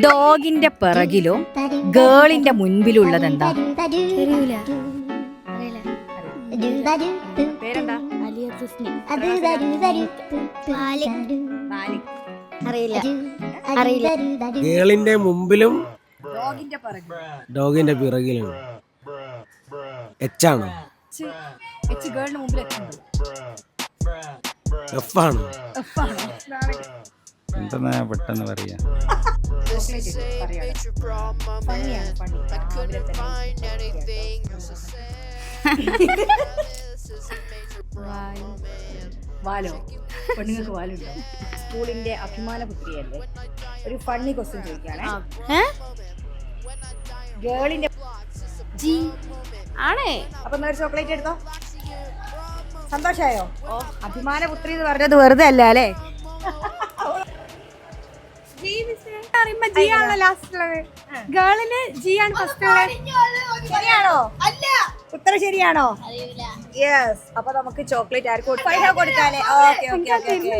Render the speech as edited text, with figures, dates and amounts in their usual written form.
ഡോഗിന്റെ പിറകിലും ഗേളിന്റെ മുൻപിലുള്ളത് എന്താ? പേരെന്താ? ഗേളിന്റെ മുമ്പിലും ഡോഗിന്റെ പിറകിലും എച്ചാണോ? ഗേളിന്റെ മുമ്പിൽ എഫാണോ? എന്തെന്നാ പെട്ടെന്ന് പറയാ. വാലോ, പെണ്ണുങ്ങൾക്ക് വാലുണ്ടോ? സ്കൂളിന്റെ അഭിമാന പുത്രിയല്ലേ? ഒരു ഫണ്ണി ക്വസ്റ്റ്യൻ ചോദിക്കാണ്. ഗേളിന്റെ ജി ആണേ. അപ്പൊ ഒരു ചോക്ലേറ്റ് എടുത്തോ. സന്തോഷായോ? അഭിമാന പുത്രി എന്ന് പറഞ്ഞത് വെറുതെ അല്ല അല്ലേ? ശരിയാണോ? ഉത്തരം ശരിയാണോ? യെസ്. അപ്പൊ നമുക്ക് ചോക്ലേറ്റ് ആർക്കും കൊടുക്കാല്ലേ? Okay okay okay.